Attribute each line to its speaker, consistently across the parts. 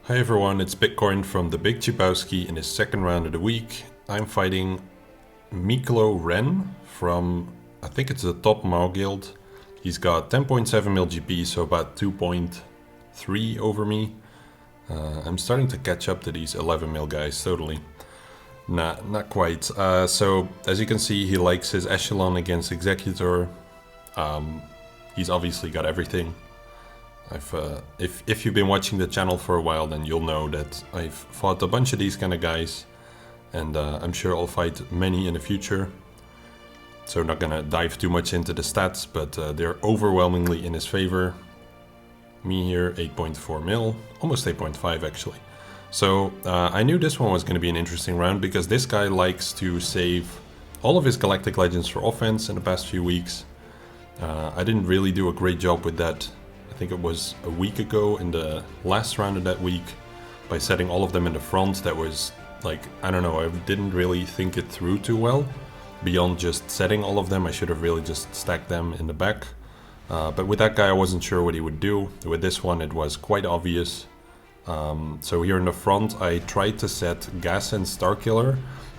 Speaker 1: Hi everyone, it's Bitcoin from the Big Chibowski in his second round of the week. I'm fighting Miklo Ren from, I think it's the top Mao guild. He's got 10.7 mil GP, so about 2.3 over me. I'm starting to catch up to these 11 mil guys, totally. Nah, not quite. So, as you can see, he likes his Echelon against Executor. He's obviously got everything. If you've been watching the channel for a while, then you'll know that I've fought a bunch of these kind of guys, and I'm sure I'll fight many in the future. So not gonna dive too much into the stats, but they're overwhelmingly in his favor. Me here, 8.4 mil, almost 8.5 actually. So I knew this one was going to be an interesting round because this guy likes to save all of his Galactic Legends for offense in the past few weeks. I didn't really do a great job with that. I think it was a week ago in the last round of that week by setting all of them in the front. That was like, I don't know, I didn't really think it through too well. Beyond just setting all of them, I should have really just stacked them in the back. But with that guy I wasn't sure what he would do. With this one it was quite obvious. So here in the front I tried to set Gas and Starkiller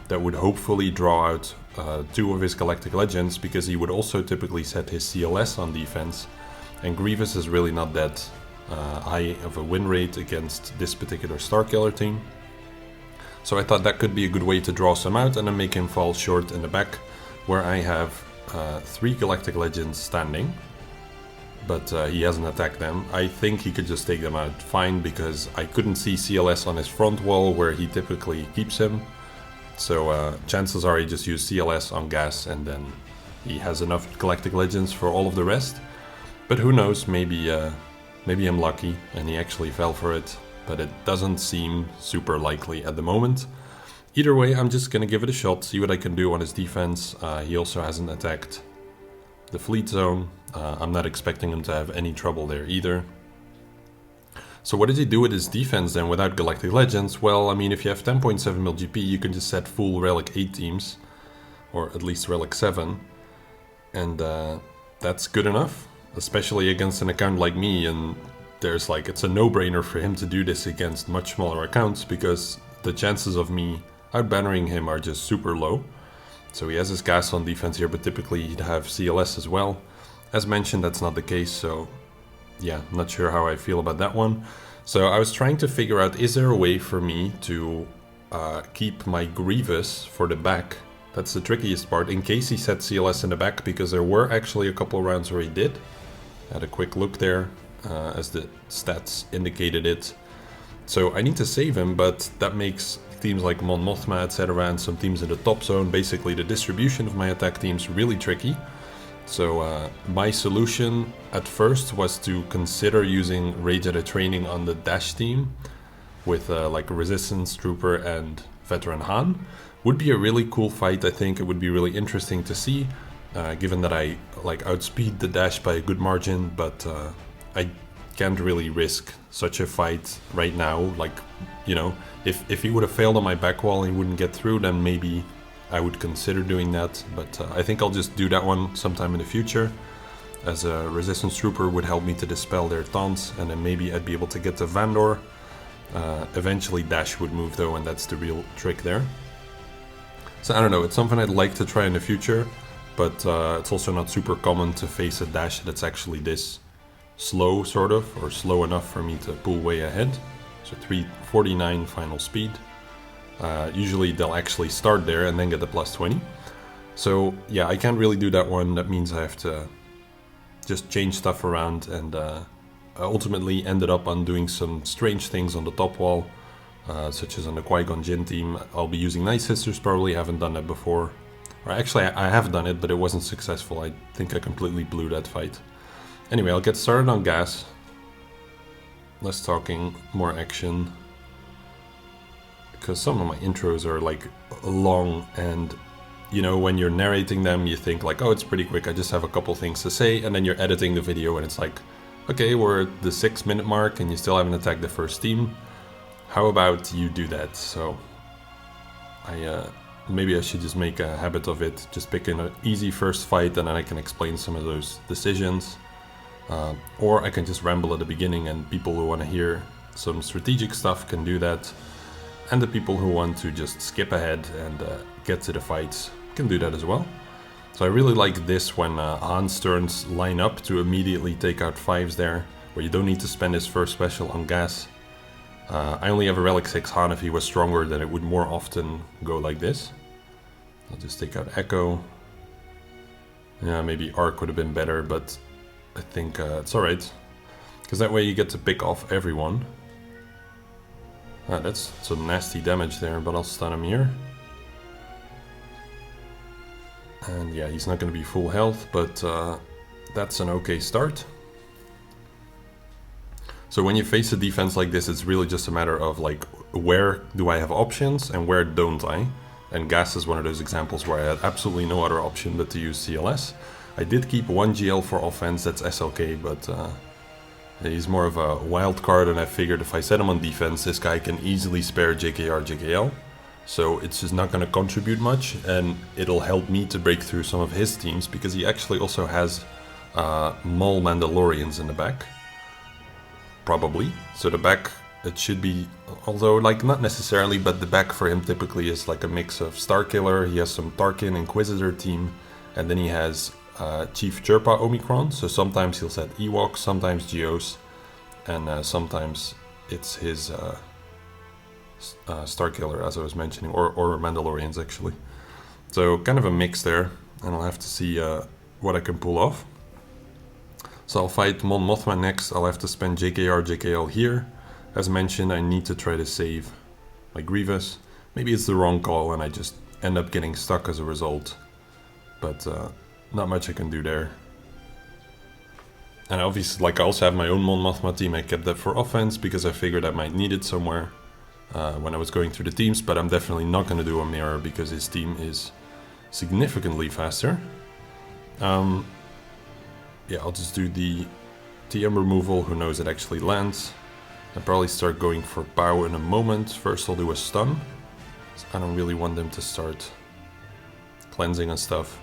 Speaker 1: that would hopefully draw out two of his Galactic Legends, because he would also typically set his CLS on defense. And Grievous is really not that high of a win rate against this particular Starkiller team. So I thought that could be a good way to draw some out and then make him fall short in the back, where I have 3 Galactic Legends standing. But he hasn't attacked them. I think he could just take them out fine, because I couldn't see CLS on his front wall where he typically keeps him. So chances are he just used CLS on Gas, and then he has enough Galactic Legends for all of the rest. But who knows, maybe I'm lucky and he actually fell for it, but it doesn't seem super likely at the moment. Either way, I'm just gonna give it a shot, see what I can do on his defense. He also hasn't attacked the fleet zone. I'm not expecting him to have any trouble there either. So what did he do with his defense then without Galactic Legends? Well, I mean, if you have 10.7 mil GP, you can just set full Relic 8 teams, or at least Relic 7, and that's good enough. Especially against an account like me, and there's like, it's a no-brainer for him to do this against much smaller accounts, because the chances of me out-bannering him are just super low. So he has his Gas on defense here, but typically he'd have CLS as well. As mentioned, that's not the case, so yeah, I'm not sure how I feel about that one. So I was trying to figure out, is there a way for me to keep my Grievous for the back? That's the trickiest part, in case he set CLS in the back, because there were actually a couple of rounds where he did. I had a quick look there, as the stats indicated it. So I need to save him, but that makes teams like mothma, etc., and some teams in the top zone, basically the distribution of my attack teams, really tricky. So my solution at first was to consider using Rage at a Training on the Dash team with like a Resistance Trooper and Veteran Han. Would be a really cool fight. I think it would be really interesting to see, given that I like outspeed the Dash by a good margin, but I can't really risk such a fight right now. Like, you know, if he would have failed on my back wall and he wouldn't get through, then maybe I would consider doing that. But I think I'll just do that one sometime in the future, as a Resistance Trooper would help me to dispel their taunts, and then maybe I'd be able to get to Vandor. Eventually Dash would move though, and that's the real trick there. So I don't know, it's something I'd like to try in the future, but it's also not super common to face a Dash that's actually this slow, sort of, or slow enough for me to pull way ahead. So 349 final speed. Usually they'll actually start there and then get the plus 20. So yeah, I can't really do that one. That means I have to just change stuff around, and I ultimately ended up on doing some strange things on the top wall. Such as on the Qui-gon Jinn team, I'll be using Night Sisters probably, haven't done that before. Or actually, I have done it, but it wasn't successful. I think I completely blew that fight. Anyway, I'll get started on Gas. Less talking, more action. Because some of my intros are like long, and you know, when you're narrating them, you think like, oh, it's pretty quick, I just have a couple things to say, and then you're editing the video and it's like, okay, we're at the 6-minute mark and you still haven't attacked the first team. How about you do that? So maybe I should just make a habit of it, just pick an easy first fight, and then I can explain some of those decisions. Or I can just ramble at the beginning, and people who want to hear some strategic stuff can do that. And the people who want to just skip ahead and get to the fights can do that as well. So I really like this when Han's turns line up to immediately take out 5s there, where you don't need to spend his first special on gas. I only have a Relic 6 Han. If he was stronger, then it would more often go like this. I'll just take out Echo. Yeah, maybe Arc would have been better, but I think it's alright. Because that way you get to pick off everyone. That's some nasty damage there, but I'll stun him here. And yeah, he's not going to be full health, but that's an okay start. So when you face a defense like this, it's really just a matter of like, where do I have options and where don't I? And gas is one of those examples where I had absolutely no other option but to use CLS. I did keep 1 GL for offense, that's SLK, but he's more of a wild card, and I figured if I set him on defense, this guy can easily spare JKR, JKL. So it's just not going to contribute much, and it'll help me to break through some of his teams, because he actually also has Maul Mandalorians in the back. Probably. So the back, it should be, although like not necessarily, but the back for him typically is like a mix of Starkiller, he has some Tarkin Inquisitor team, and then he has Chief Chirpa Omicron, so sometimes he'll set Ewoks, sometimes Geos, and sometimes it's his Starkiller, as I was mentioning, or Mandalorians actually. So kind of a mix there, and I'll have to see what I can pull off. So I'll fight Mon Mothma next. I'll have to spend JKR, JKL here. As mentioned, I need to try to save my Grievous. Maybe it's the wrong call and I just end up getting stuck as a result. But not much I can do there. And obviously, like, I also have my own Mon Mothma team. I kept that for offense because I figured I might need it somewhere when I was going through the teams. But I'm definitely not going to do a mirror because his team is significantly faster. Yeah, I'll just do the TM removal. Who knows, it actually lands. I'll probably start going for POW in a moment. First I'll do a stun. I don't really want them to start cleansing and stuff.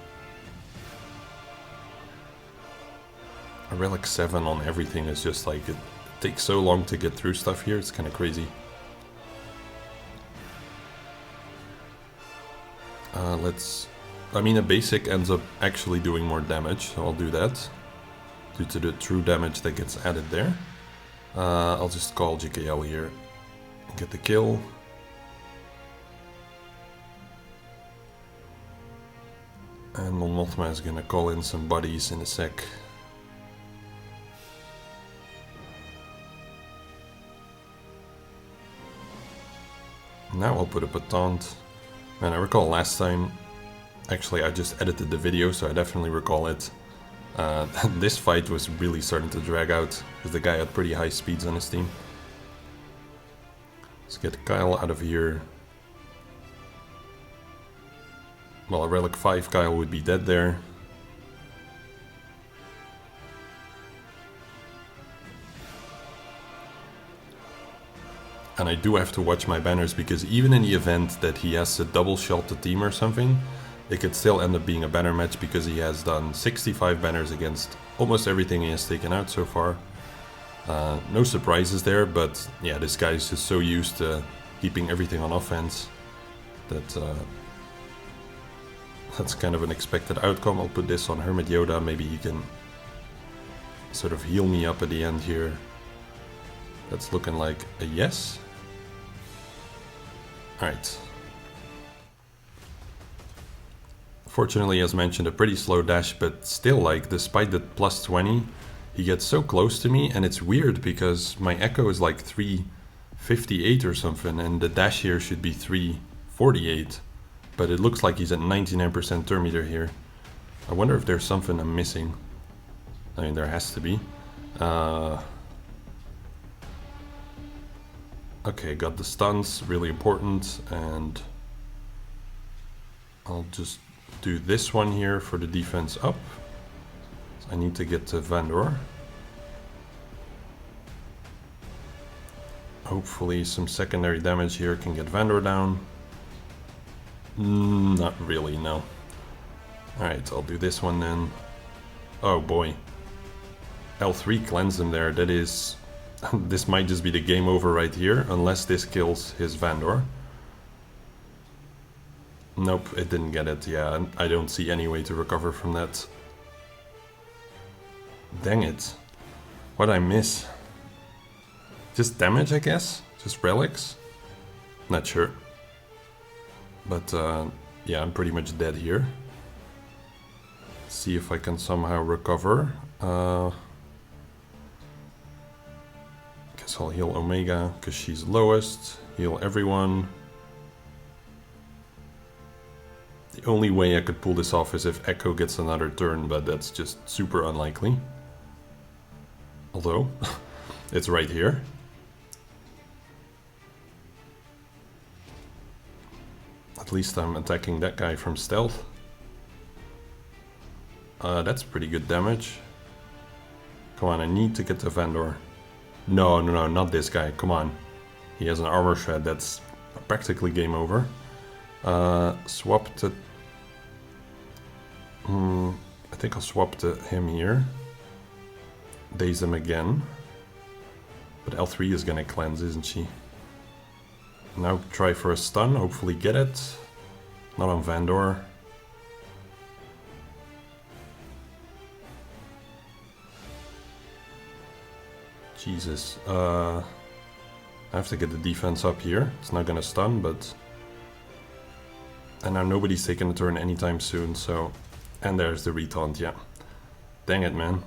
Speaker 1: A Relic 7 on everything is just like, it takes so long to get through stuff here, it's kind of crazy. I mean, a basic ends up actually doing more damage, so I'll do that. Due to the true damage that gets added there. I'll just call JKL here and get the kill. And Mon Mothma is gonna call in some buddies in a sec. Now I'll put up a taunt. Man, I recall last time, actually I just edited the video, so I definitely recall it. This fight was really starting to drag out, because the guy had pretty high speeds on his team. Let's get Kyle out of here. Well, a Relic 5 Kyle would be dead there. And I do have to watch my banners, because even in the event that he has to double shot the team or something, it could still end up being a banner match, because he has done 65 banners against almost everything he has taken out so far. No surprises there, but yeah, this guy is just so used to keeping everything on offense that that's kind of an expected outcome. I'll put this on Hermit Yoda, maybe he can sort of heal me up at the end here. That's looking like a yes. Alright. Fortunately, as mentioned, a pretty slow dash, but still, like, despite the plus 20, he gets so close to me, and it's weird because my echo is like 358 or something, and the dash here should be 348, but it looks like he's at 99% turn meter here. I wonder if there's something I'm missing. I mean, there has to be. Okay, got the stuns, really important, and I'll just do this one here for the defense up. So I need to get to Vandor. Hopefully some secondary damage here can get Vandor down. Not really, no. Alright, I'll do this one then. Oh boy. L3 cleansed him there, that is This might just be the game over right here, unless this kills his Vandor. Nope, it didn't get it. Yeah, I don't see any way to recover from that. Dang it. What'd I miss? Just damage, I guess? Just relics? Not sure. But yeah, I'm pretty much dead here. See if I can somehow recover. Guess I'll heal Omega, because she's lowest. Heal everyone. The only way I could pull this off is if Echo gets another turn, but that's just super unlikely. Although, it's right here. At least I'm attacking that guy from stealth. That's pretty good damage. Come on, I need to get to Vandor. No, not this guy. Come on. He has an armor shred. That's practically game over. Swap to... I think I'll swap to him here. Daze him again. But L3 is gonna cleanse, isn't she? Now try for a stun, hopefully get it. Not on Vandor. Jesus. I have to get the defense up here. It's not gonna stun, but... And now nobody's taking a turn anytime soon, so... And there's the retaunt, yeah. Dang it, man.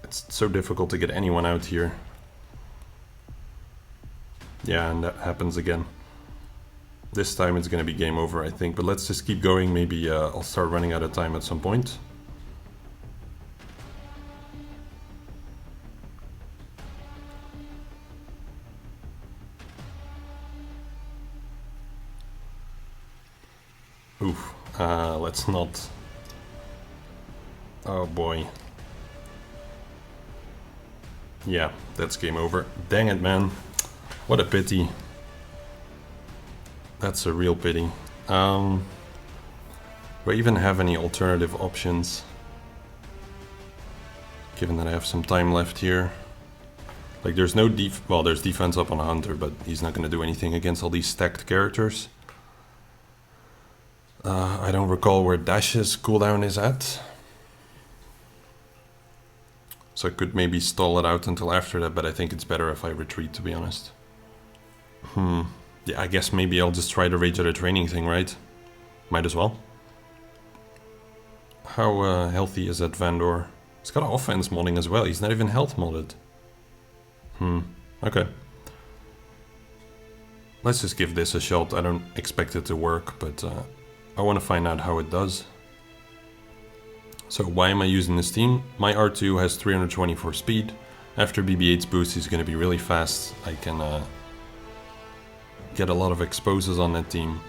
Speaker 1: It's so difficult to get anyone out here. Yeah, and that happens again. This time it's gonna be game over, I think. But let's just keep going. Maybe I'll start running out of time at some point. Oof. Let's not... Oh boy. Yeah, that's game over. Dang it, man. What a pity. That's a real pity. Do I even have any alternative options? Given that I have some time left here. Like, there's no well, there's defense up on a Hunter, but he's not going to do anything against all these stacked characters. I don't recall where Dash's cooldown is at. So I could maybe stall it out until after that, but I think it's better if I retreat, to be honest. Yeah, I guess maybe I'll just try the Rage Out of Training thing, right? Might as well. How healthy is that Vandor? He's got offense modding as well. He's not even health modded. Okay. Let's just give this a shot. I don't expect it to work, but I want to find out how it does. So why am I using this team? My R2 has 324 speed. After BB-8's boost, he's going to be really fast. I can get a lot of exposes on that team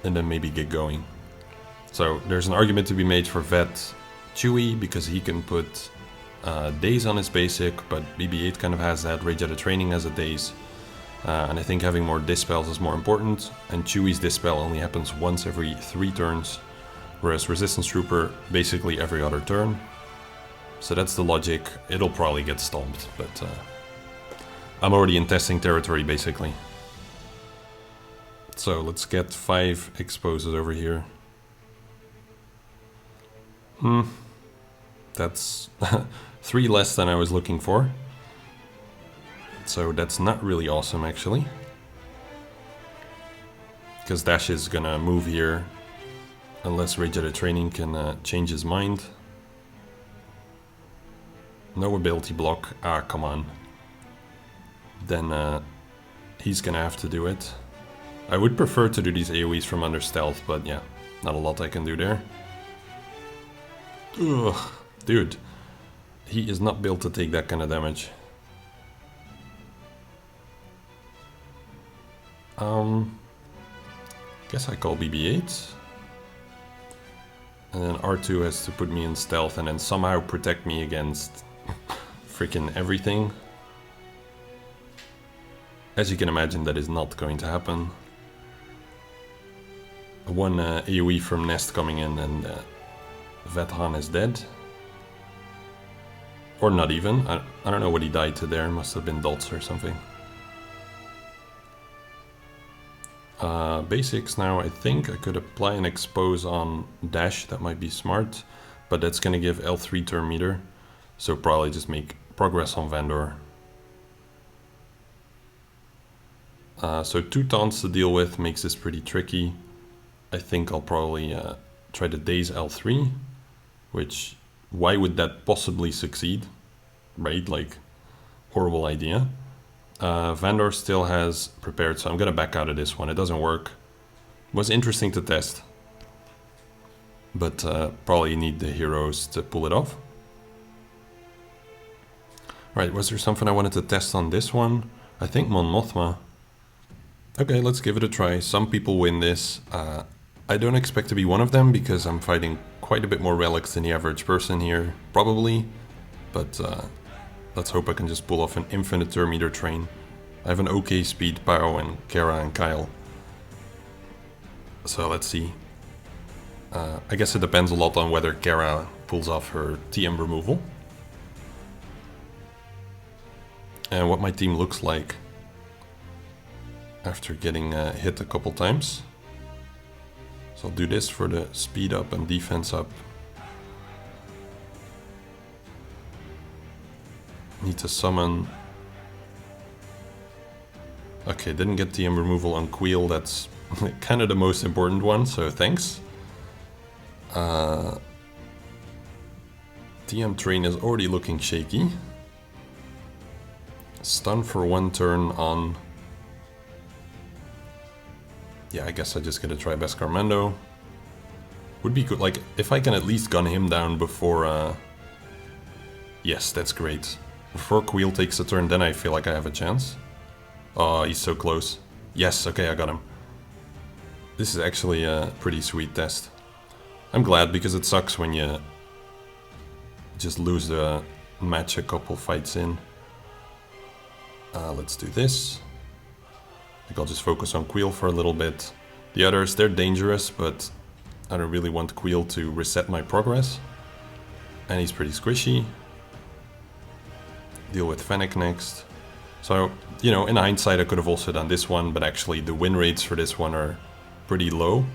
Speaker 1: and then maybe get going. So there's an argument to be made for Vet Chewie because he can put Daze on his basic, but BB-8 kind of has that Rage Out of Training as a Daze. And I think having more Dispels is more important, and Chewie's Dispel only happens once every 3 turns, whereas Resistance Trooper basically every other turn. So that's the logic. It'll probably get stomped, but I'm already in testing territory basically. So let's get 5 exposes over here. That's 3 less than I was looking for. So that's not really awesome actually. Because Dash is gonna move here unless Rage Out of Training can change his mind. No ability block. Ah, come on. Then he's gonna have to do it. I would prefer to do these AoEs from under stealth, but yeah, not a lot I can do there. Ugh, dude. He is not built to take that kind of damage. Guess I call BB-8. And then R2 has to put me in stealth and then somehow protect me against freaking everything. As you can imagine, that is not going to happen. One AoE from Nest coming in and Vet Han is dead. Or not even. I don't know what he died to there. Must have been dots or something. Basics now. I think I could apply an expose on dash. That might be smart. But that's going to give L3 turn meter. So probably just make progress on Vandor. So 2 taunts to deal with makes this pretty tricky. I think I'll probably try to daze L3. Which, why would that possibly succeed? Right? Like, horrible idea. Vandor still has prepared, so I'm gonna back out of this one. It doesn't work. It was interesting to test. But probably need the heroes to pull it off. Right, was there something I wanted to test on this one? I think mothma. Okay, let's give it a try. Some people win this. I don't expect to be one of them because I'm fighting quite a bit more relics than the average person here, probably. But let's hope I can just pull off an infinite turn meter train. I have an OK speed, Pao and Kara and Kyle. So let's see. I guess it depends a lot on whether Kara pulls off her TM removal. And what my team looks like after getting hit a couple times. So I'll do this for the speed up and defense up. Need to summon. Okay, didn't get TM removal on Queel. That's kind of the most important one, so thanks. TM train is already looking shaky. Stun for 1 turn on... Yeah, I guess I just gotta try Bescarmando. Would be good, like, if I can at least gun him down before... Yes, that's great. Before Queel takes a turn, then I feel like I have a chance. Oh, he's so close. Yes, okay, I got him. This is actually a pretty sweet test. I'm glad, because it sucks when you just lose the match a couple fights in. Let's do this. I think I'll just focus on Queel for a little bit. The others, they're dangerous, but I don't really want Queel to reset my progress. And he's pretty squishy. Deal with Fennec next. So, you know, in hindsight I could have also done this one, but actually the win rates for this one are pretty low.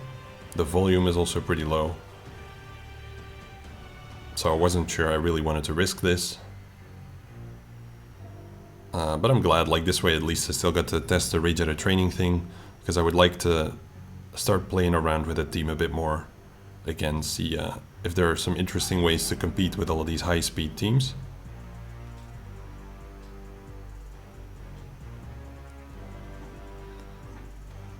Speaker 1: The volume is also pretty low. So I wasn't sure I really wanted to risk this. But I'm glad, like this way at least I still got to test the Rage at a training thing, because I would like to start playing around with the team a bit more. Again, see if there are some interesting ways to compete with all of these high speed teams.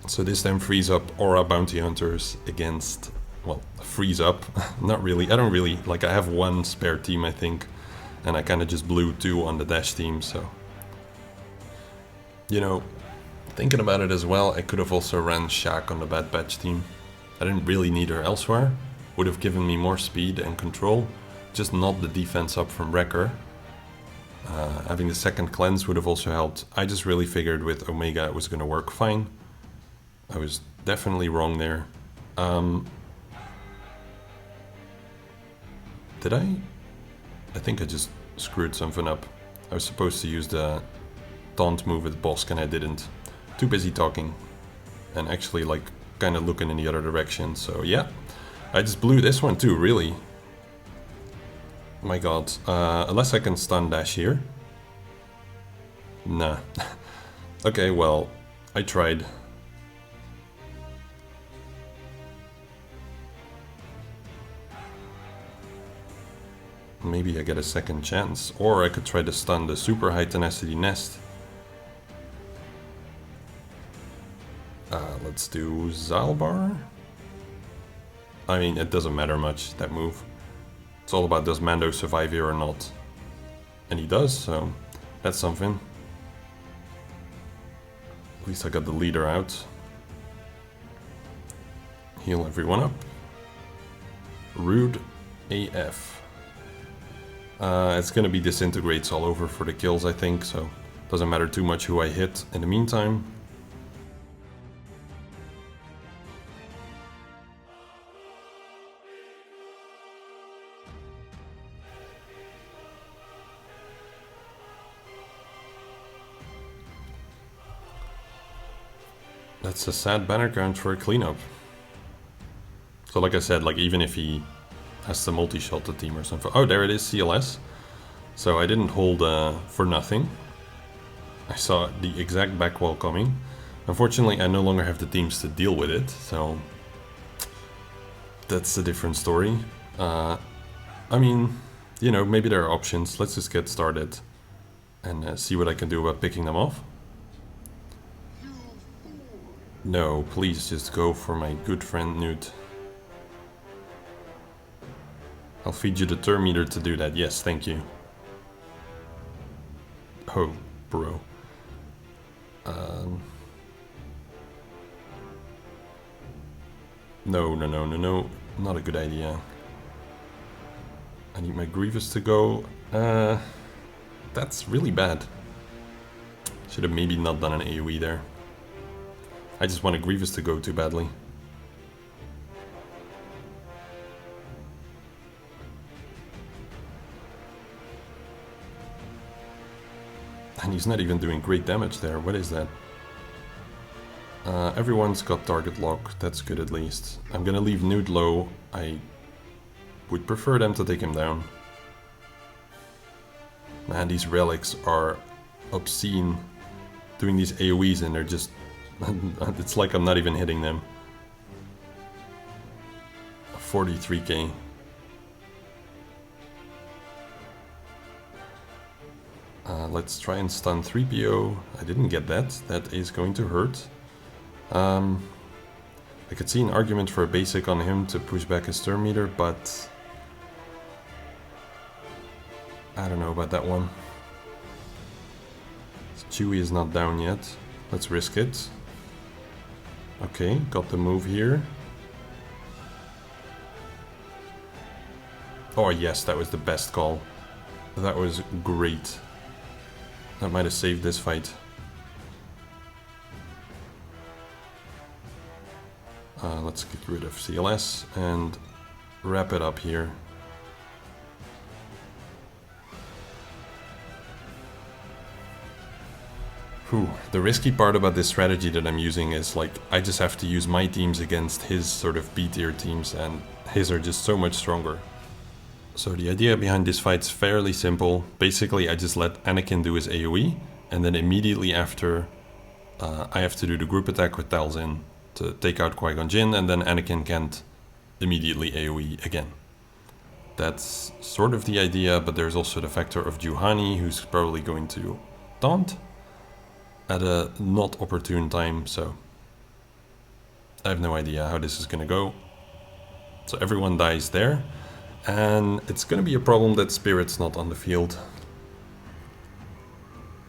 Speaker 1: So this then frees up Aura Bounty Hunters against, well, frees up, not really, I don't really, like I have 1 spare team I think, and I kind of just blew 2 on the Dash team, so. You know, thinking about it as well, I could have also ran Shaq on the Bad Batch team. I didn't really need her elsewhere, would have given me more speed and control, just not the defense up from Wrecker. Having the second cleanse would have also helped. I just really figured with Omega it was going to work fine. I was definitely wrong there. Did I? I think I just screwed something up. I was supposed to use the taunt move with Bosk and I didn't. Too busy talking. And actually like kind of looking in the other direction. So yeah, I just blew this one too, really. My god. Unless I can stun dash here. Nah. Okay, well, I tried. Maybe I get a second chance. Or I could try to stun the super high tenacity nest. Let's do Zalbar. I mean, it doesn't matter much, that move. It's all about does Mando survive here or not. And he does, so that's something. At least I got the leader out. Heal everyone up. Rude AF. It's gonna be disintegrates all over for the kills, I think, so doesn't matter too much who I hit in the meantime. That's a sad banner count for a cleanup. So like I said, like even if he has to multi-shot the team or something. Oh, there it is, CLS. So I didn't hold for nothing. I saw the exact back wall coming. Unfortunately, I no longer have the teams to deal with it, so that's a different story. I mean, you know, maybe there are options. Let's just get started and see what I can do about picking them off. No, please just go for my good friend Newt. I'll feed you the turn meter to do that. Yes, thank you. Oh, bro. No, not a good idea. I need my Grievous to go. That's really bad. Should have maybe not done an AoE there. I just want a Grievous to go too badly. And he's not even doing great damage there. What is that? Everyone's got target lock. That's good at least. I'm gonna leave Newt low. I would prefer them to take him down. Man, these relics are obscene. Doing these AoEs and they're just... it's like I'm not even hitting them. 43k. Let's try and stun 3PO. I didn't get that. That is going to hurt. I could see an argument for a basic on him to push back his turn meter, but... I don't know about that one. Chewie is not down yet. Let's risk it. Okay, got the move here. Oh yes, that was the best call. That was great. That might have saved this fight. Let's get rid of CLS and wrap it up here. Whew. The risky part about this strategy that I'm using is like I just have to use my teams against his sort of B-tier teams, and his are just so much stronger. So the idea behind this fight's fairly simple. Basically, I just let Anakin do his AoE, and then immediately after I have to do the group attack with Talzin to take out Qui-gon Jinn, and then Anakin can't immediately AoE again. That's sort of the idea, but there's also the factor of Juhani, who's probably going to taunt at a not opportune time, so I have no idea how this is going to go. So everyone dies there, and it's going to be a problem that Spirit's not on the field.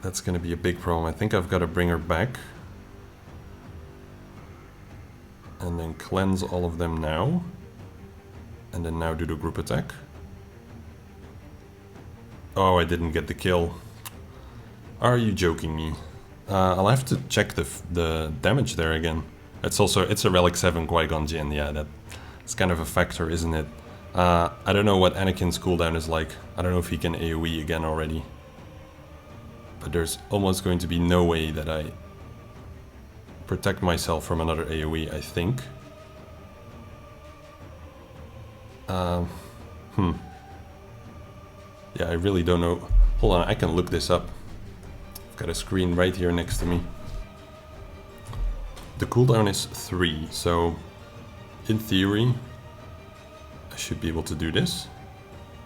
Speaker 1: That's going to be a big problem. I think I've got to bring her back. And then cleanse all of them now. And then now do the group attack. Oh, I didn't get the kill. Are you joking me? I'll have to check the damage there again. It's a Relic 7 Qui-gon Jinn, yeah, that's kind of a factor, isn't it? I don't know what Anakin's cooldown is like. I don't know if he can AoE again already. But there's almost going to be no way that I protect myself from another AoE, I think. Yeah, I really don't know. Hold on, I can look this up. I've got a screen right here next to me. The cooldown is 3, so in theory, I should be able to do this.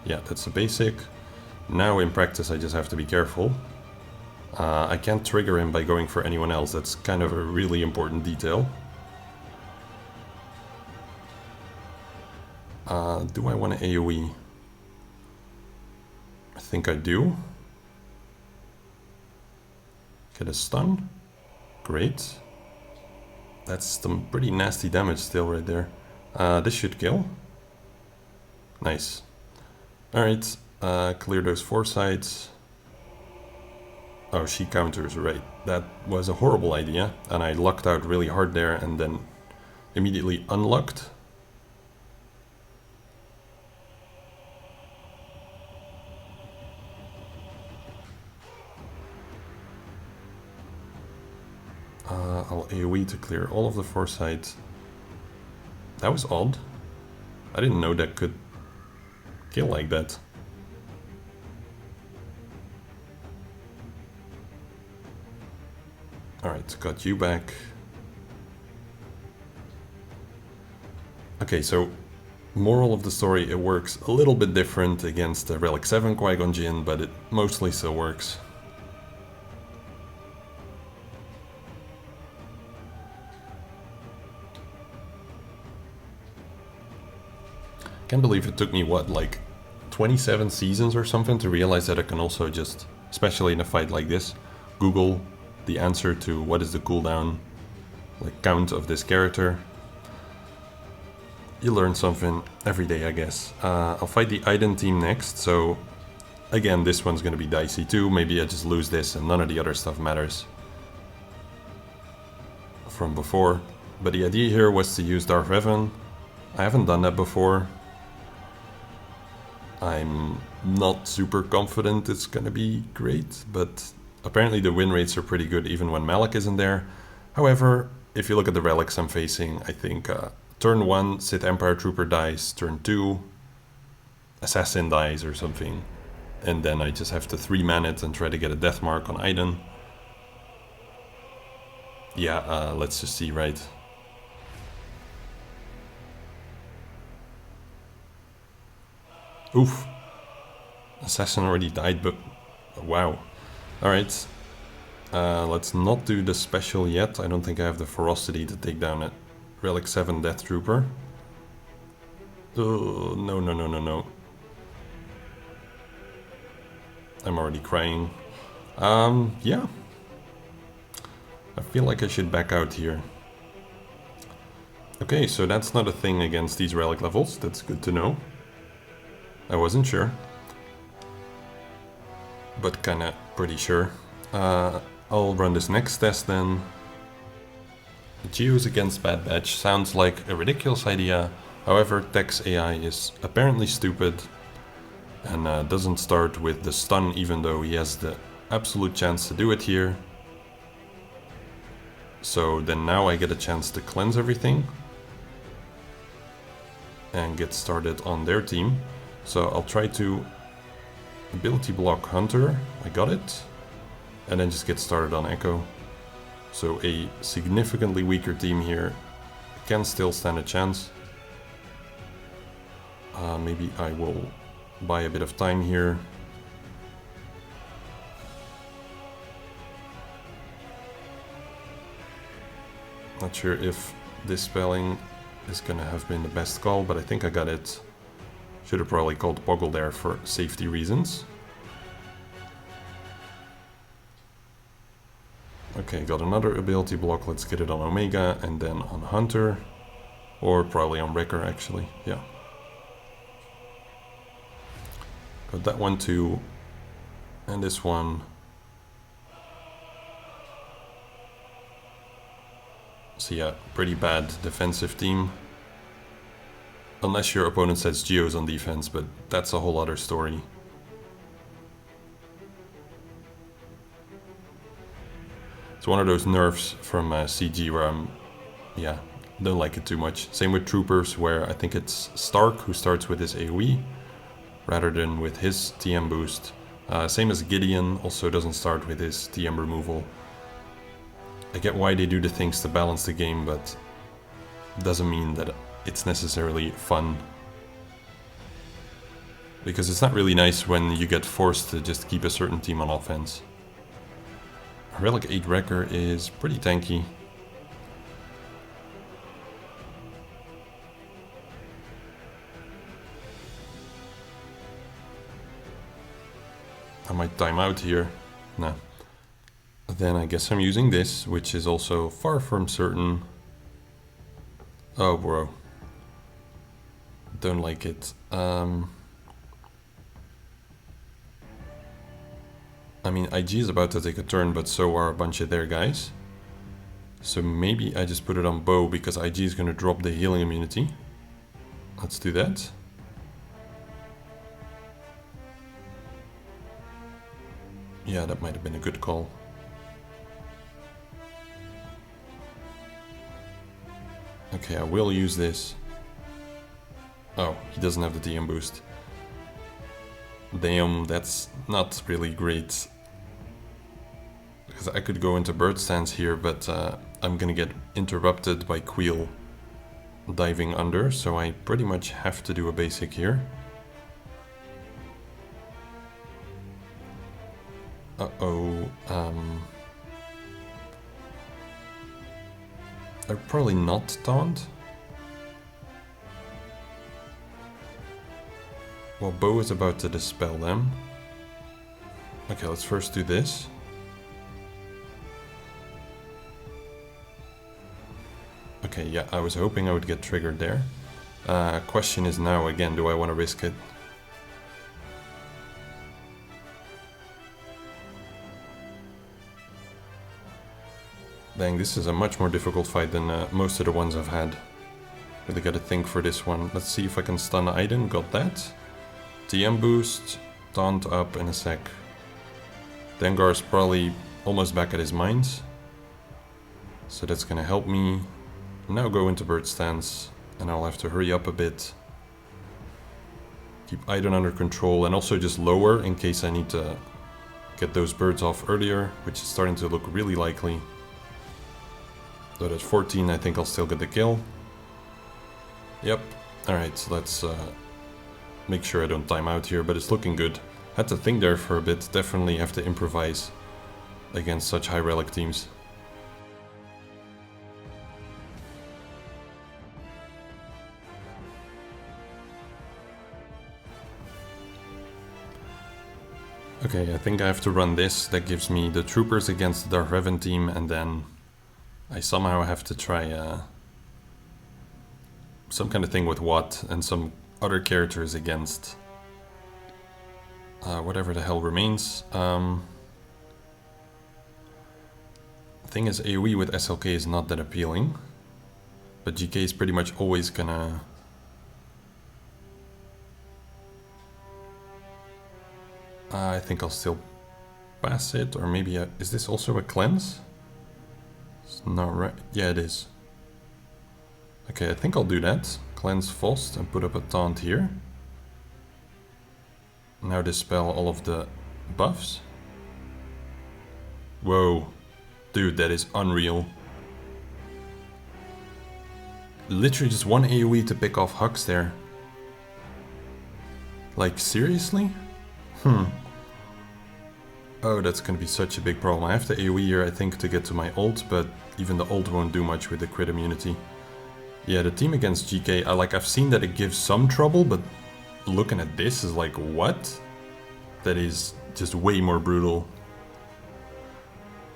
Speaker 1: Yeah, that's the basic. Now in practice, I just have to be careful. I can't trigger him by going for anyone else. That's kind of a really important detail. Do I want to AoE? I think I do. Get a stun. Great. That's some pretty nasty damage still right there. This should kill. Nice. Alright, clear those 4 sides. Oh, she counters, right. That was a horrible idea, and I lucked out really hard there and then immediately unlucked. I'll AoE to clear all of the foresight. That was odd. I didn't know that could kill like that. Alright, got you back. Okay, so moral of the story, it works a little bit different against the Relic 7 Qui-gon Jinn, but it mostly still works. Can't believe it took me, what, like 27 seasons or something to realize that I can also just, especially in a fight like this, Google the answer to what is the cooldown like count of this character. You learn something every day, I guess. I'll fight the Iden team next, so again, this one's gonna be dicey too. Maybe I just lose this and none of the other stuff matters from before. But the idea here was to use Darth Revan. I haven't done that before. I'm not super confident it's gonna be great, but apparently the win rates are pretty good even when Malak isn't there. However, if you look at the relics I'm facing, I think turn 1, Sith Empire Trooper dies, turn 2, Assassin dies or something, and then I just have to 3-man it and try to get a death mark on Iden. Yeah, let's just see, right? Oof. Assassin already died, but wow. Alright. Let's not do the special yet. I don't think I have the ferocity to take down a Relic 7 Death Trooper. Oh, no, no, no, no, no. I'm already crying. Yeah. I feel like I should back out here. Okay, so that's not a thing against these relic levels. That's good to know. I wasn't sure, but kinda pretty sure. I'll run this next test then. Geos against Bad Batch sounds like a ridiculous idea. However, Tech's AI is apparently stupid and doesn't start with the stun, even though he has the absolute chance to do it here. So then now I get a chance to cleanse everything and get started on their team. So I'll try to ability block Hunter, I got it, and then just get started on Echo. So a significantly weaker team here can still stand a chance. Maybe I will buy a bit of time here. Not sure if this spelling is gonna have been the best call, but I think I got it. Should have probably called Poggle there for safety reasons. Okay, got another ability block. Let's get it on Omega and then on Hunter. Or probably on Wrecker, actually. Yeah. Got that one too. And this one. So yeah, pretty bad defensive team. Unless your opponent sets Geos on defense, but that's a whole other story. It's one of those nerfs from CG where yeah, don't like it too much. Same with Troopers, where I think it's Stark who starts with his AoE rather than with his TM boost. Same as Gideon, also doesn't start with his TM removal. I get why they do the things to balance the game, but doesn't mean that it's necessarily fun. Because it's not really nice when you get forced to just keep a certain team on offense. Relic 8 Wrecker is pretty tanky. I might time out here. Nah. Then I guess I'm using this, which is also far from certain. Oh, bro. Don't like it. I mean, IG is about to take a turn, but so are a bunch of their guys. So maybe I just put it on Bow because IG is going to drop the healing immunity. Let's do that. Yeah, that might have been a good call. Okay, I will use this. Oh, he doesn't have the DM boost. Damn, that's not really great. Because I could go into bird stance here, but I'm gonna get interrupted by Queel diving under, so I pretty much have to do a basic here. Uh-oh, I'd probably not taunt. Well, Bo is about to dispel them. Okay, let's first do this. Okay, yeah, I was hoping I would get triggered there. Question is now, again, do I want to risk it? Dang, this is a much more difficult fight than most of the ones I've had. Really gotta think for this one. Let's see if I can stun Iden, got that. TM boost, taunt up in a sec. Dengar's probably almost back at his mines. So that's gonna help me. Now go into bird stance, and I'll have to hurry up a bit. Keep Iden under control, and also just lower in case I need to get those birds off earlier, which is starting to look really likely. Though at 14 I think I'll still get the kill. Yep. Alright, so let's make sure I don't time out here, but it's looking good. Had to think there for a bit, definitely have to improvise against such high relic teams. Okay, I think I have to run this. That gives me the troopers against the Darth Revan team, and then I somehow have to try some kind of thing with Watt and some other characters against whatever the hell remains. Thing is, AoE with SLK is not that appealing, but GK is pretty much always gonna... I think I'll still pass it, or maybe is this also a cleanse? It's not right. Yeah, it is. Okay, I think I'll do that. Cleanse Fost and put up a taunt here. Now dispel all of the buffs. Whoa. Dude, that is unreal. Literally just one AoE to pick off Hux there. Like, seriously? Oh, that's gonna be such a big problem. I have the AoE here, I think, to get to my ult, but even the ult won't do much with the crit immunity. Yeah, the team against GK, I've seen that it gives some trouble, but looking at this is like, what? That is just way more brutal.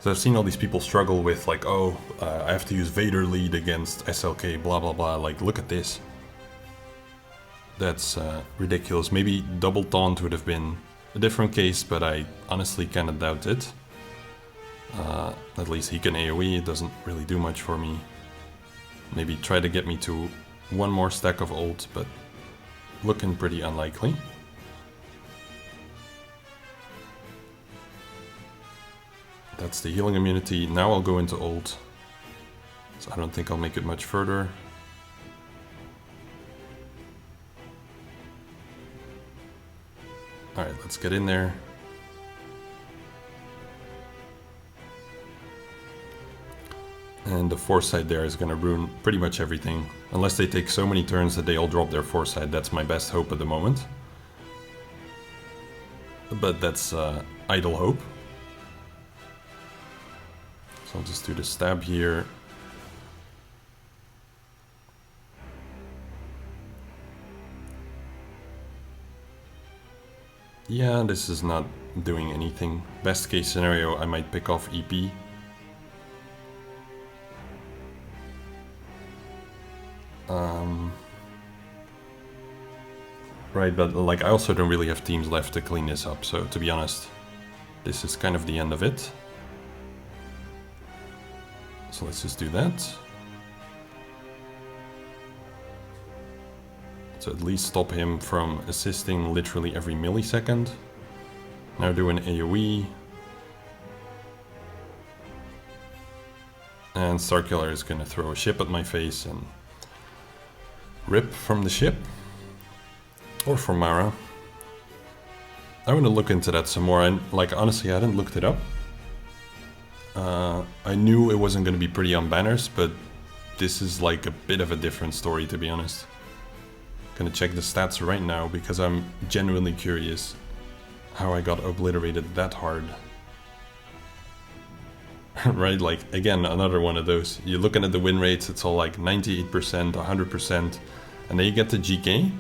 Speaker 1: So I've seen all these people struggle with like, oh, I have to use Vader lead against SLK, blah blah blah. Like, look at this. That's ridiculous. Maybe double taunt would have been a different case, but I honestly kind of doubt it. At least he can AoE, it doesn't really do much for me. Maybe try to get me to one more stack of ult, but looking pretty unlikely. That's the healing immunity. Now I'll go into ult. So I don't think I'll make it much further. Alright, let's get in there. And the foresight there is going to ruin pretty much everything. Unless they take so many turns that they all drop their foresight. That's my best hope at the moment. But that's idle hope. So I'll just do the stab here. Yeah, this is not doing anything. Best case scenario, I might pick off EP. Right, but like I also don't really have teams left to clean this up, so to be honest, this is kind of the end of it. So let's just do that. To at least stop him from assisting literally every millisecond. Now do an AoE. And Starkiller is gonna throw a ship at my face, and Rip from the ship. Or from Mara. I want to look into that some more. Like, honestly, I hadn't looked it up. I knew it wasn't going to be pretty on banners, but this is like a bit of a different story, to be honest. Gonna check the stats right now because I'm genuinely curious how I got obliterated that hard. Right, like, again, another one of those. You're looking at the win rates, it's all like 98%, 100%, and then you get to GK,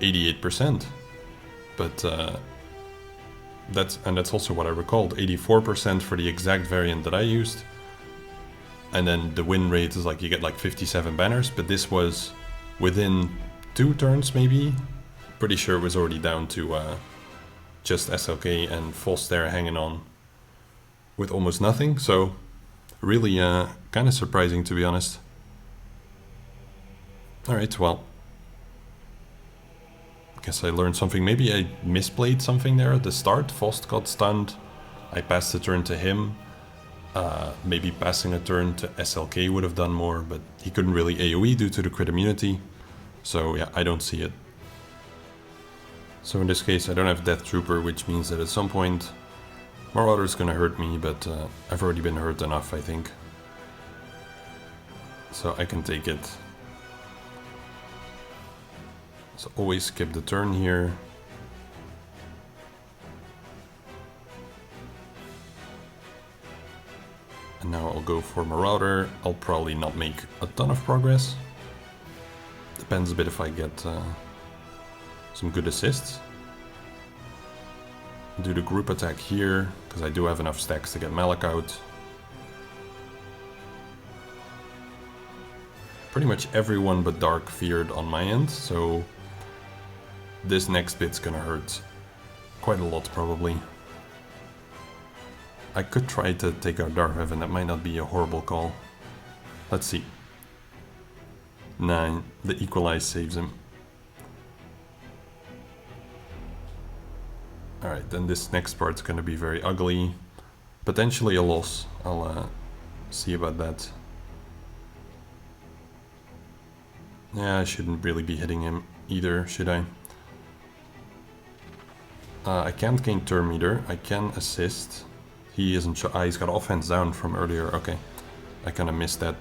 Speaker 1: 88%. But that's also what I recalled, 84% for the exact variant that I used. And then the win rate is like, you get like 57 banners, but this was within 2 turns maybe. Pretty sure it was already down to just SLK and False Stare hanging on with almost nothing. So really kind of surprising, to be honest. Alright, well, guess I learned something. Maybe I misplayed something there at the start. Faust got stunned. I passed the turn to him. Maybe passing a turn to SLK would have done more, but he couldn't really AoE due to the crit immunity. So yeah, I don't see it. So in this case I don't have Death Trooper, which means that at some point Marauder is gonna hurt me, but I've already been hurt enough, I think. So I can take it. So always skip the turn here. And now I'll go for Marauder. I'll probably not make a ton of progress. Depends a bit if I get some good assists. Do the group attack here, because I do have enough stacks to get Malak out. Pretty much everyone but Dark feared on my end, so this next bit's gonna hurt quite a lot probably. I could try to take out Dark Heaven, that might not be a horrible call. Let's see. 9, the Equalize saves him. Alright, then this next part's gonna be very ugly. Potentially a loss, I'll see about that. Yeah, I shouldn't really be hitting him either, should I? I can't gain turn meter, I can assist. He isn't sure. He's got offense down from earlier, okay. I kinda missed that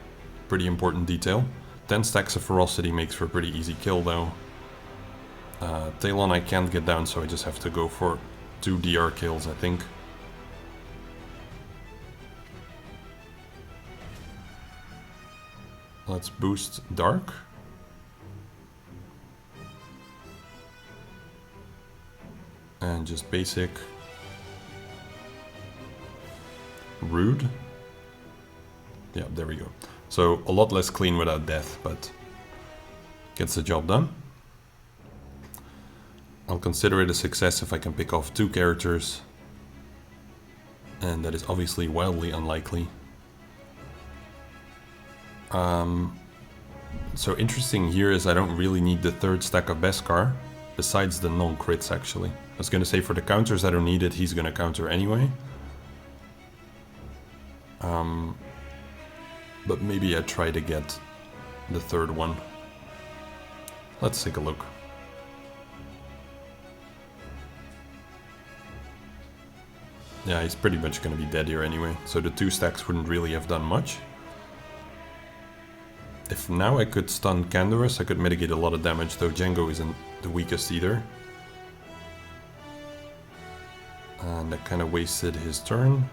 Speaker 1: pretty important detail. 10 stacks of ferocity makes for a pretty easy kill though. Talon I can't get down, so I just have to go for 2 DR kills, I think. Let's boost Dark. And just basic. Rude. Yeah, there we go. So a lot less clean without death, but gets the job done. I'll consider it a success if I can pick off 2 characters. And that is obviously wildly unlikely. So interesting here is I don't really need the 3rd stack of Beskar, besides the non-crits actually. I was gonna say for the counters that are needed, he's gonna counter anyway. But maybe I try to get the 3rd one. Let's take a look. Yeah, he's pretty much gonna be dead here anyway, so the 2 stacks wouldn't really have done much. If now I could stun Candorus, I could mitigate a lot of damage, though Django isn't the weakest either. And that kind of wasted his turn.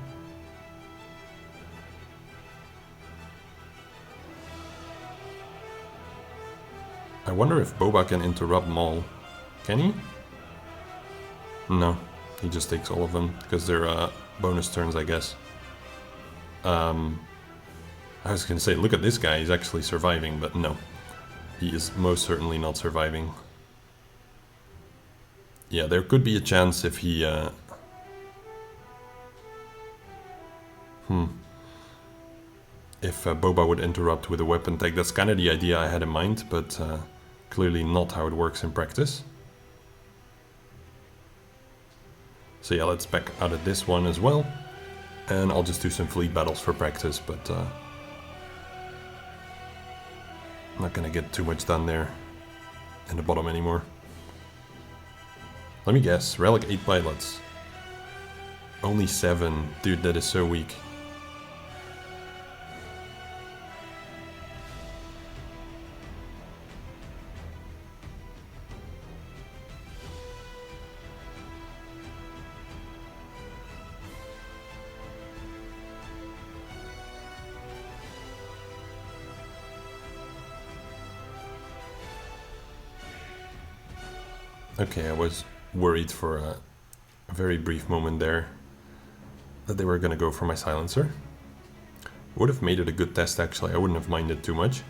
Speaker 1: I wonder if Boba can interrupt Maul. Can he? No, he just takes all of them, because they're bonus turns, I guess. I was gonna say, look at this guy, he's actually surviving, but no. He is most certainly not surviving. Yeah, there could be a chance if he... If Boba would interrupt with a weapon tag. That's kind of the idea I had in mind, but clearly not how it works in practice. So yeah, let's back out of this one as well. And I'll just do some fleet battles for practice, but... I'm not gonna get too much done there in the bottom anymore. Let me guess, Relic 8 pilots. Only 7. Dude, that is so weak. Okay, I was worried for a very brief moment there that they were gonna go for my silencer. Would have made it a good test actually, I wouldn't have minded too much.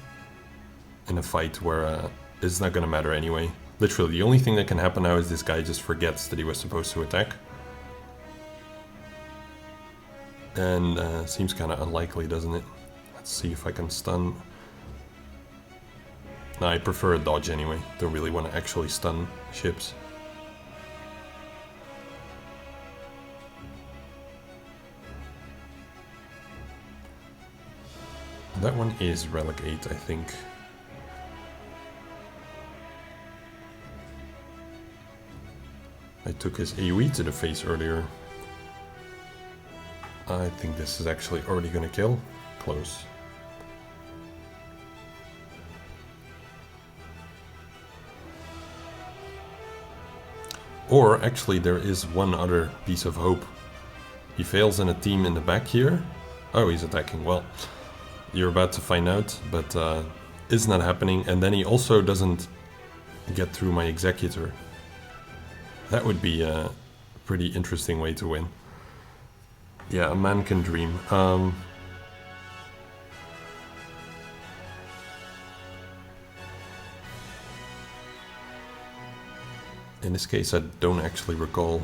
Speaker 1: In a fight where it's not gonna matter anyway. Literally, the only thing that can happen now is this guy just forgets that he was supposed to attack. And seems kinda unlikely, doesn't it? Let's see if I can stun. No, I prefer a dodge anyway. Don't really want to actually stun ships. That one is Relic 8, I think. I took his AoE to the face earlier. I think this is actually already gonna kill. Close. Or actually there is one other piece of hope. He fails in a team in the back here. Oh, he's attacking. Well, you're about to find out, but it's not happening. And then he also doesn't get through my executor. That would be a pretty interesting way to win. Yeah, a man can dream. In this case, I don't actually recall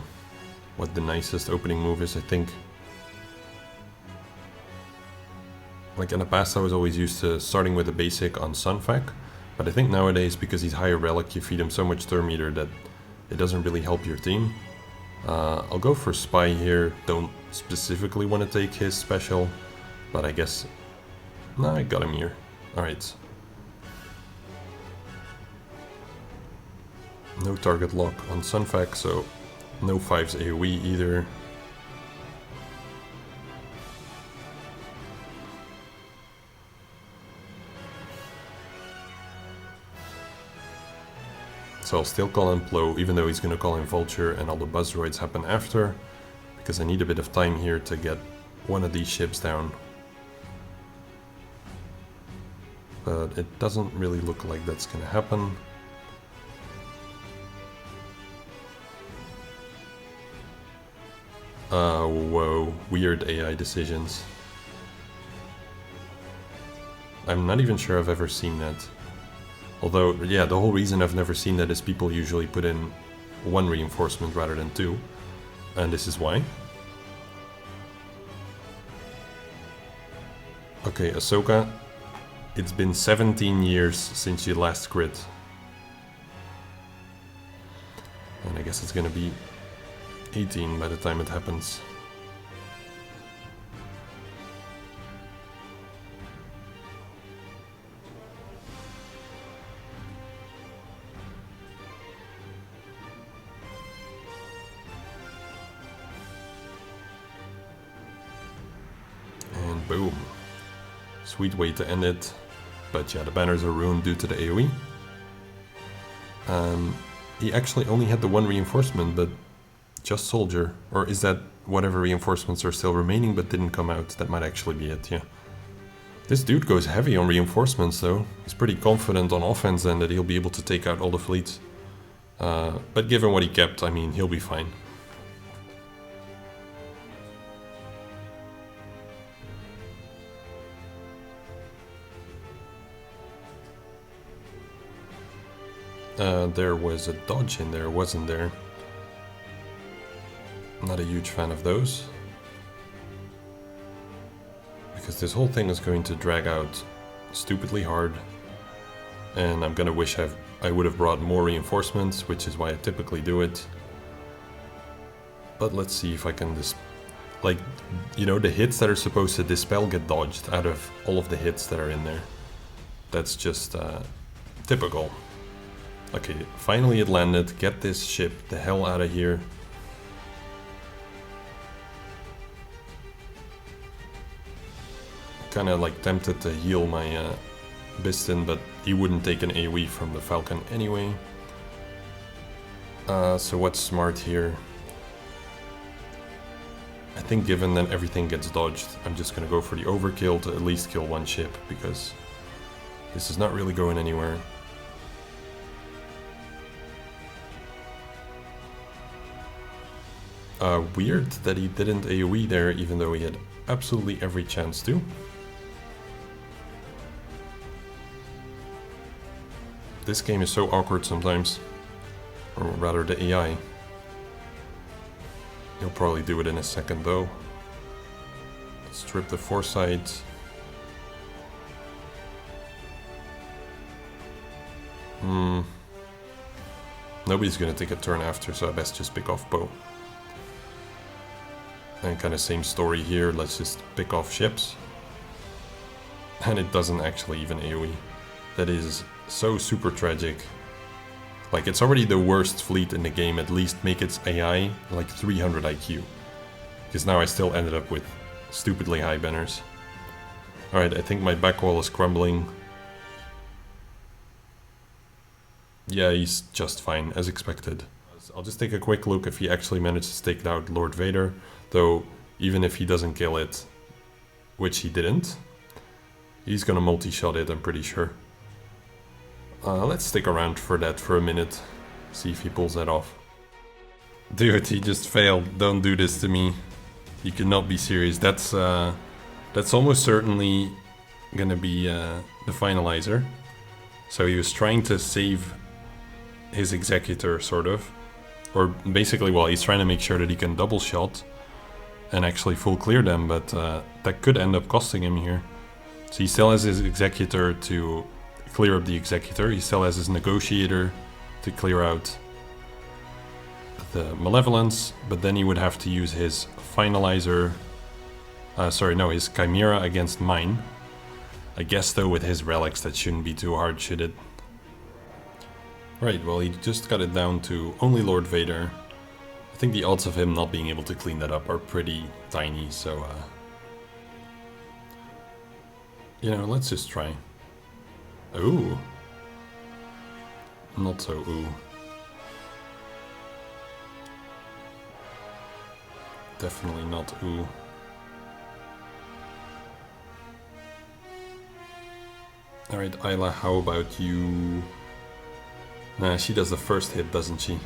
Speaker 1: what the nicest opening move is, I think. Like in the past, I was always used to starting with a basic on Sunfac, but I think nowadays, because he's higher relic, you feed him so much turn meter that it doesn't really help your team. I'll go for Spy here, don't specifically want to take his special, but I guess... No, I got him here. Alright. No target lock on Sunfac, so no 5's AoE either. So I'll still call him Plo, even though he's going to call him Vulture and all the buzz droids happen after, because I need a bit of time here to get one of these ships down. But it doesn't really look like that's going to happen. Whoa, weird AI decisions. I'm not even sure I've ever seen that. Although, yeah, the whole reason I've never seen that is people usually put in one reinforcement rather than two. And this is why. Okay, Ahsoka, it's been 17 years since you last crit. And I guess it's gonna be 18 by the time it happens. And boom. Sweet way to end it. But yeah, the banners are ruined due to the AoE. He actually only had the one reinforcement, but just soldier. Or is that whatever reinforcements are still remaining but didn't come out? That might actually be it, yeah. This dude goes heavy on reinforcements though. He's pretty confident on offense then that he'll be able to take out all the fleets. But given what he kept, I mean, he'll be fine. There was a dodge in there, wasn't there? Not a huge fan of those. Because this whole thing is going to drag out stupidly hard. And I'm gonna wish I would have brought more reinforcements, which is why I typically do it. But let's see if I can just... Like, you know, the hits that are supposed to dispel get dodged out of all of the hits that are in there. That's just typical. Okay, finally it landed. Get this ship the hell out of here. Kinda like tempted to heal my Biston, but he wouldn't take an AoE from the Falcon anyway. So what's smart here? I think given that everything gets dodged, I'm just gonna go for the overkill to at least kill one ship, because this is not really going anywhere. Weird that he didn't AoE there, even though he had absolutely every chance to. This game is so awkward sometimes, or rather the AI. He'll probably do it in a second though. Strip the foresight. Nobody's gonna take a turn after, so I best just pick off bow. And kind of same story here, let's just pick off ships. And it doesn't actually even AoE. That is so super tragic. Like, it's already the worst fleet in the game, at least make its AI like 300 IQ. Because now I still ended up with stupidly high banners. Alright, I think my back wall is crumbling. Yeah, he's just fine, as expected. I'll just take a quick look if he actually manages to take out Lord Vader. Though, even if he doesn't kill it, which he didn't, he's gonna multi-shot it, I'm pretty sure. Let's stick around for that for a minute, see if he pulls that off. Dude, he just failed. Don't do this to me. You cannot be serious. That's almost certainly gonna be the finalizer. So he was trying to save his executor, sort of. Or basically, well, he's trying to make sure that he can double shot and actually full clear them, but that could end up costing him here. So he still has his executor to clear up the executor. He still has his negotiator to clear out the malevolence, but then he would have to use his finalizer, his chimera against mine. I guess though with his relics that shouldn't be too hard, should it? Right, well he just got it down to only Lord Vader. I think the odds of him not being able to clean that up are pretty tiny, so you know, let's just try. Ooh. Not so ooh. Definitely not ooh. Alright, Isla, how about you? Nah, she does the first hit, doesn't she?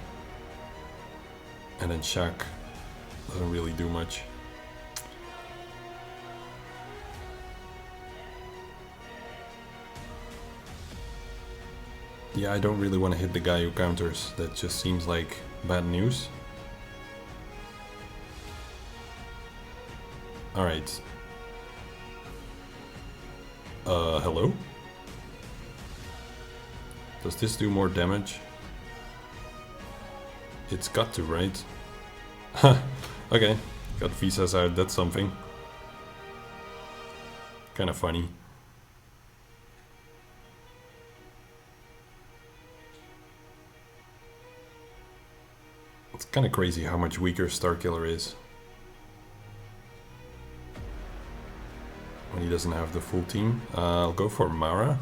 Speaker 1: And then Shaq doesn't really do much. Yeah, I don't really want to hit the guy who counters. That just seems like bad news. Alright. Hello? Does this do more damage? It's got to, right? Huh, okay. Got visas out, that's something. Kinda funny. It's kinda crazy how much weaker Starkiller is when he doesn't have the full team. I'll go for Mara.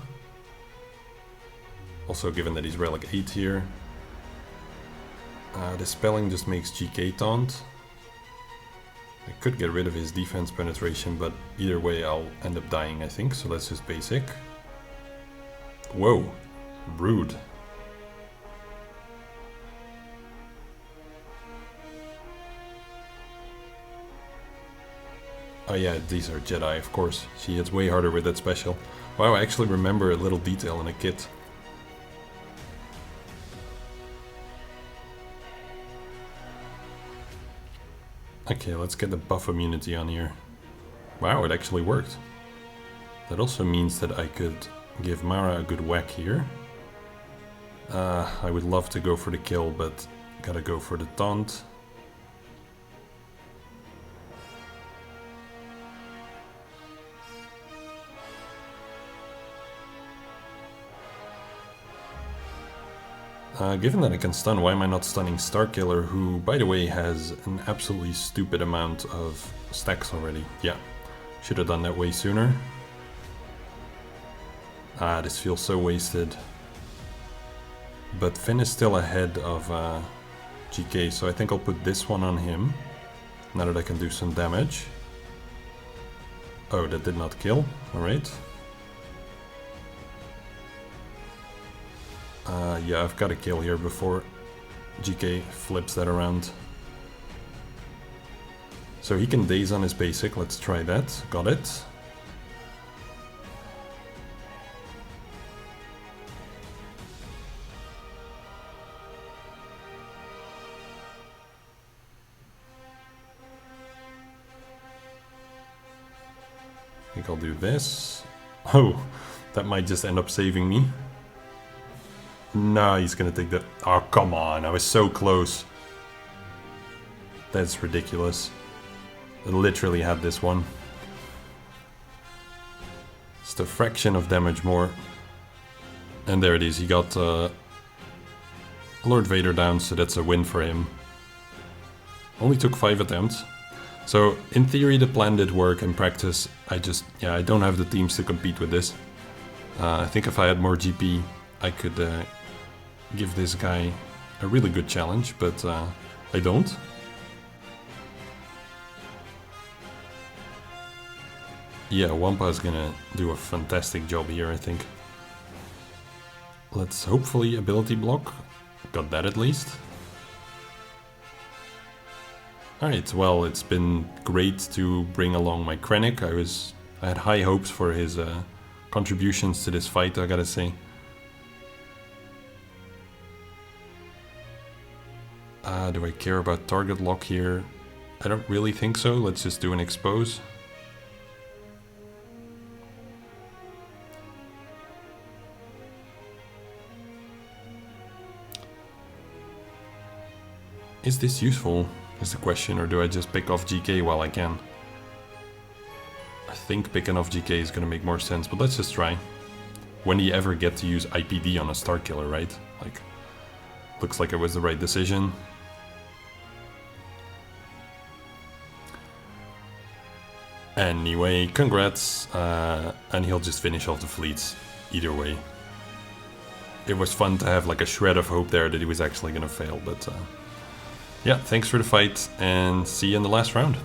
Speaker 1: Also, given that he's Relic 8 here. The spelling just makes GK taunt. I could get rid of his defense penetration, but either way I'll end up dying, I think, so let's just basic. Whoa, rude. Oh yeah, these are Jedi, of course. She hits way harder with that special. Wow, I actually remember a little detail in a kit. Okay, let's get the buff immunity on here. Wow, it actually worked. That also means that I could give Mara a good whack here. I would love to go for the kill, but gotta go for the taunt. Given that I can stun, why am I not stunning Starkiller, who, by the way, has an absolutely stupid amount of stacks already? Yeah, should have done that way sooner. Ah, this feels so wasted. But Finn is still ahead of GK, so I think I'll put this one on him, now that I can do some damage. Oh, that did not kill, alright. Yeah, I've got to kill here before GK flips that around. So he can daze on his basic, let's try that, got it. I think I'll do this. Oh, that might just end up saving me. No, he's gonna take that. Oh, come on, I was so close. That's ridiculous. I literally had this one. Just a fraction of damage more. And there it is, he got Lord Vader down, so that's a win for him. Only took 5 attempts. So, in theory the plan did work, in practice I don't have the teams to compete with this. I think if I had more GP I could give this guy a really good challenge, but I don't. Yeah, Wampa is gonna do a fantastic job here, I think. Let's hopefully ability block. Got that at least. Alright, well, it's been great to bring along my Krennic. I had high hopes for his contributions to this fight, I gotta say. Do I care about target lock here? I don't really think so. Let's just do an expose. Is this useful, is the question, or do I just pick off GK while I can? I think picking off GK is gonna make more sense, but let's just try. When do you ever get to use IPD on a Starkiller, right? Like, looks like it was the right decision. Anyway, congrats, and he'll just finish off the fleets either way. It was fun to have like a shred of hope there that he was actually gonna fail, but yeah, thanks for the fight, and see you in the last round.